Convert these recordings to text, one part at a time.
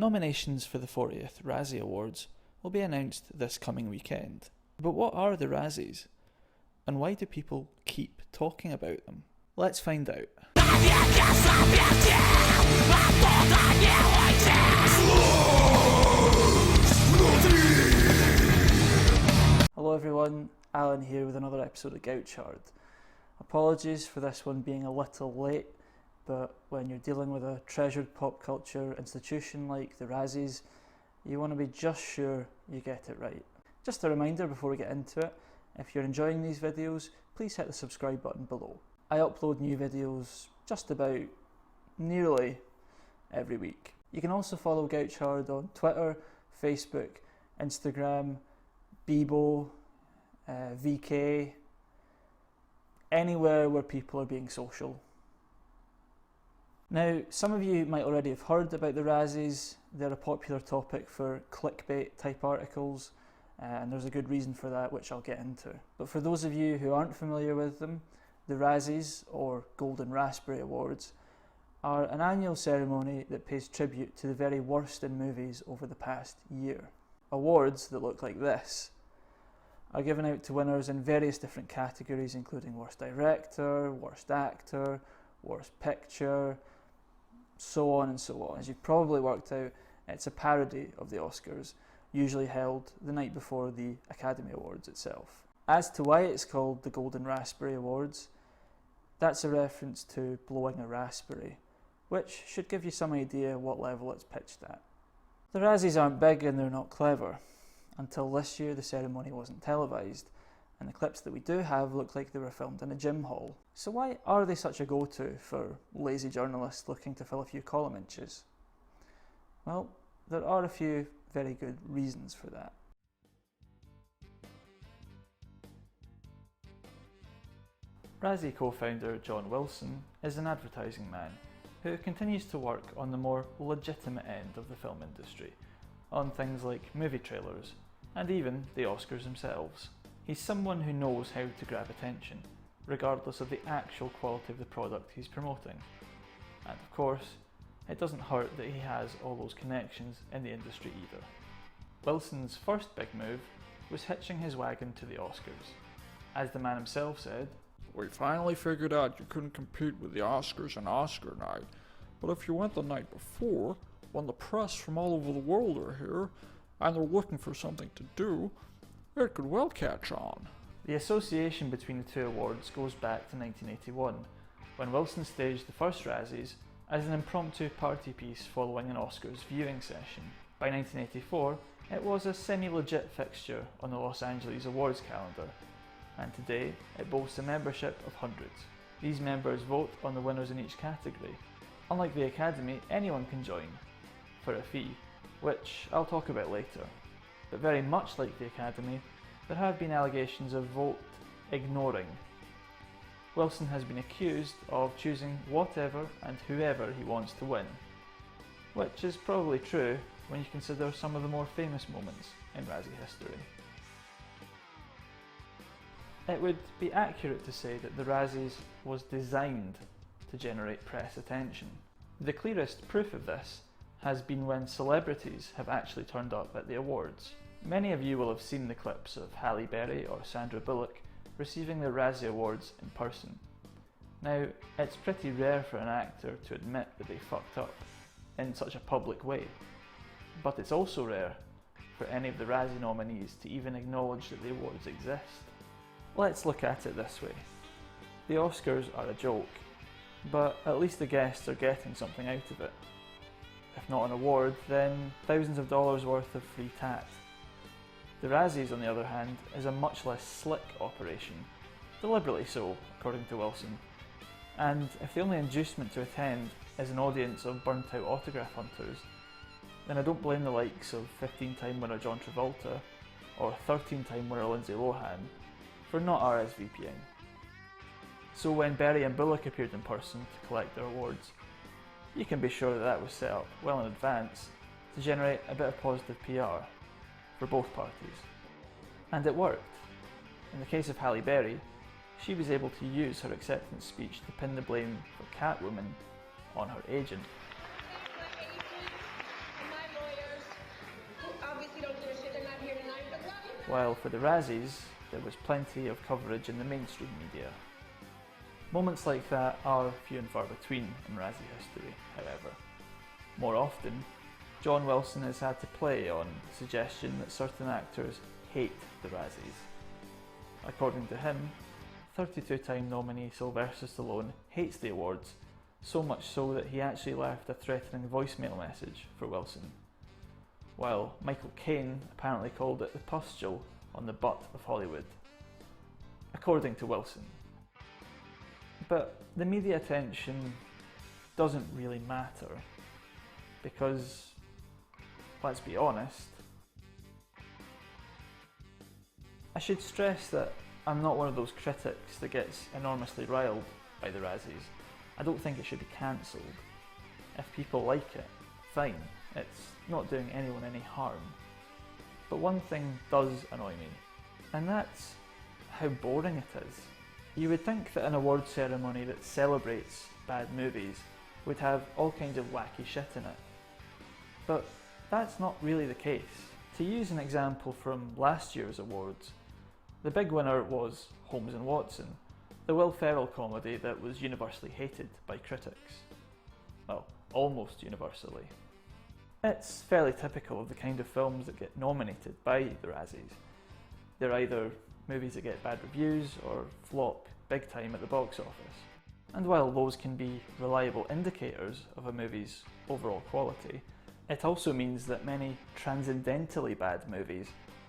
Nominations for the 40th Razzie Awards will be announced this coming weekend. But what are the Razzies? And why do people keep talking about them? Let's find out. Hello everyone, Alan here with another episode of Gouch. Apologies for this one being a little late, but when you're dealing with a treasured pop culture institution like the Razzies, you want to be just sure you get it right. Just a reminder before we get into it, if you're enjoying these videos, please hit the subscribe button below. I upload new videos just about nearly every week. You can also follow Gouch on Twitter, Facebook, Instagram, Bebo, VK, anywhere where people are being social. Now, some of you might already have heard about the Razzies. They're a popular topic for clickbait type articles, and there's a good reason for that, which I'll get into. But for those of you who aren't familiar with them, the Razzies, or Golden Raspberry Awards, are an annual ceremony that pays tribute to the very worst in movies over the past year. Awards that look like this are given out to winners in various different categories, including Worst Director, Worst Actor, Worst Picture, so on and so on. As you've probably worked out, it's a parody of the Oscars, usually held the night before the Academy Awards itself. As to why it's called the Golden Raspberry Awards, that's a reference to blowing a raspberry, which should give you some idea what level it's pitched at. The Razzies aren't big and they're not clever. Until this year, the ceremony wasn't televised, and the clips that we do have look like they were filmed in a gym hall. So why are they such a go-to for lazy journalists looking to fill a few column inches? Well, there are a few very good reasons for that. Razzie co-founder John Wilson is an advertising man who continues to work on the more legitimate end of the film industry, on things like movie trailers, and even the Oscars themselves. He's someone who knows how to grab attention, regardless of the actual quality of the product he's promoting. And of course, it doesn't hurt that he has all those connections in the industry either. Wilson's first big move was hitching his wagon to the Oscars. As the man himself said, "We finally figured out you couldn't compete with the Oscars on Oscar night, but if you went the night before, when the press from all over the world are here, and they're looking for something to do, it could well catch on." The association between the two awards goes back to 1981, when Wilson staged the first Razzies as an impromptu party piece following an Oscars viewing session. By 1984, it was a semi-legit fixture on the Los Angeles awards calendar, and today it boasts a membership of hundreds. These members vote on the winners in each category. Unlike the Academy, anyone can join, for a fee, which I'll talk about later. But very much like the Academy, there have been allegations of vote ignoring. Wilson has been accused of choosing whatever and whoever he wants to win, which is probably true when you consider some of the more famous moments in Razzie history. It would be accurate to say that the Razzies was designed to generate press attention. The clearest proof of this has been when celebrities have actually turned up at the awards. Many of you will have seen the clips of Halle Berry or Sandra Bullock receiving the Razzie Awards in person. Now, it's pretty rare for an actor to admit that they fucked up in such a public way, but it's also rare for any of the Razzie nominees to even acknowledge that the awards exist. Let's look at it this way. The Oscars are a joke, but at least the guests are getting something out of it. If not an award, then thousands of dollars worth of free tat. The Razzies, on the other hand, is a much less slick operation, deliberately so, according to Wilson. And if the only inducement to attend is an audience of burnt out autograph hunters, then I don't blame the likes of 15-time winner John Travolta or 13-time winner Lindsay Lohan for not RSVPing. So when Berry and Bullock appeared in person to collect their awards, you can be sure that that was set up well in advance to generate a bit of positive PR for both parties. And it worked. In the case of Halle Berry, she was able to use her acceptance speech to pin the blame for Catwoman on her agent. My agent and my while for the Razzies there was plenty of coverage in the mainstream media. Moments like that are few and far between in Razzie history, however. More often, John Wilson has had to play on the suggestion that certain actors hate the Razzies. According to him, 32-time nominee Sylvester Stallone hates the awards, so much so that he actually left a threatening voicemail message for Wilson, while Michael Caine apparently called it the pustule on the butt of Hollywood, according to Wilson. But the media attention doesn't really matter, because, let's be honest, I should stress that I'm not one of those critics that gets enormously riled by the Razzies. I don't think it should be cancelled. If people like it, fine, it's not doing anyone any harm. But one thing does annoy me, and that's how boring it is. You would think that an award ceremony that celebrates bad movies would have all kinds of wacky shit in it. But that's not really the case. To use an example from last year's awards, the big winner was Holmes and Watson, the Will Ferrell comedy that was universally hated by critics. Well, almost universally. It's fairly typical of the kind of films that get nominated by the Razzies. They're either movies that get bad reviews or flop big time at the box office. And while those can be reliable indicators of a movie's overall quality, it also means that many transcendentally bad movies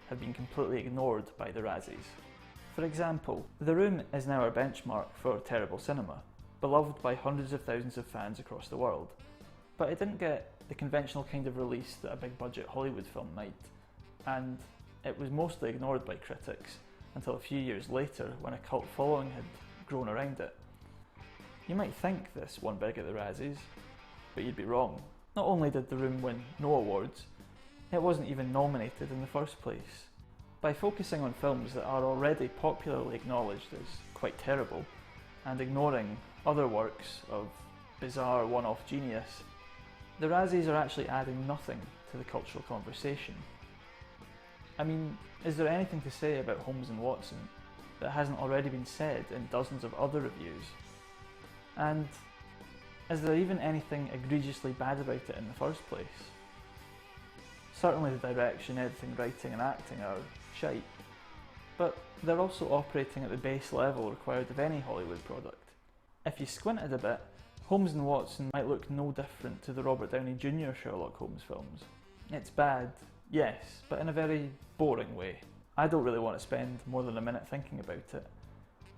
have been completely ignored by the Razzies. For example, The Room is now our benchmark for terrible cinema, beloved by hundreds of thousands of fans across the world. But it didn't get the conventional kind of release that a big budget Hollywood film might, and it was mostly ignored by critics until a few years later when a cult following had grown around it. You might think this won big at the Razzies, but you'd be wrong. Not only did The Room win no awards, it wasn't even nominated in the first place. By focusing on films that are already popularly acknowledged as quite terrible, and ignoring other works of bizarre one-off genius, the Razzies are actually adding nothing to the cultural conversation. I mean, is there anything to say about Holmes and Watson that hasn't already been said in dozens of other reviews? And is there even anything egregiously bad about it in the first place? Certainly the direction, editing, writing and acting are shite, but they're also operating at the base level required of any Hollywood product. If you squinted a bit, Holmes and Watson might look no different to the Robert Downey Jr. Sherlock Holmes films. It's bad, yes, but in a very boring way. I don't really want to spend more than a minute thinking about it,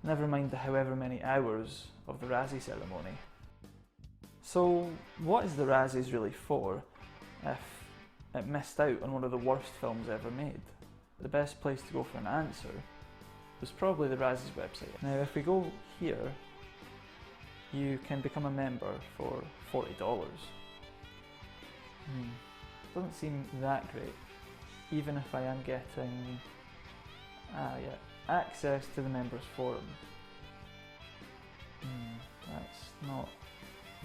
never mind the however many hours of the Razzie ceremony. So what is the Razzies really for if it missed out on one of the worst films ever made? The best place to go for an answer was probably the Razzies website. Now if we go here, you can become a member for $40. Doesn't seem that great, even if I am getting access to the members forum. That's not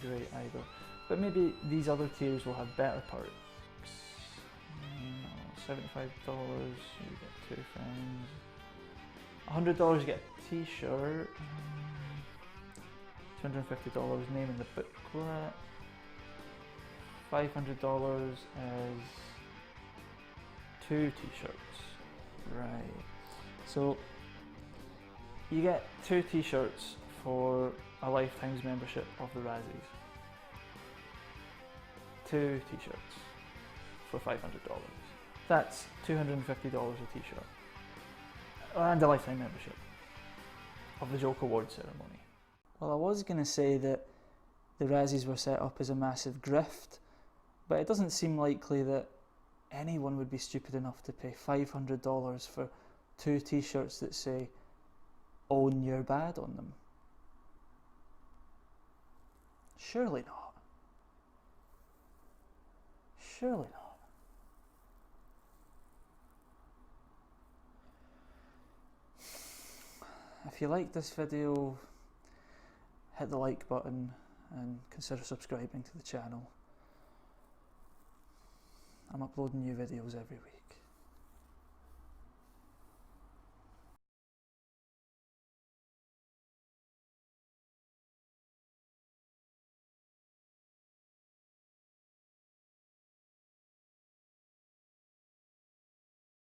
great either. But maybe these other tiers will have better perks. $75, you get 2 friends. $100 you get a t-shirt. $250 name in the booklet. $500 is 2 t-shirts. Right. So you get 2 t-shirts for a lifetime's membership of the Razzies. 2 t-shirts for $500. That's $250 a t-shirt. And a lifetime membership of the Joke Awards ceremony. Well, I was going to say that the Razzies were set up as a massive grift, but it doesn't seem likely that anyone would be stupid enough to pay $500 for 2 t-shirts that say, "Own your bad" on them. Surely not. Surely not. If you liked this video, hit the like button and consider subscribing to the channel. I'm uploading new videos every week.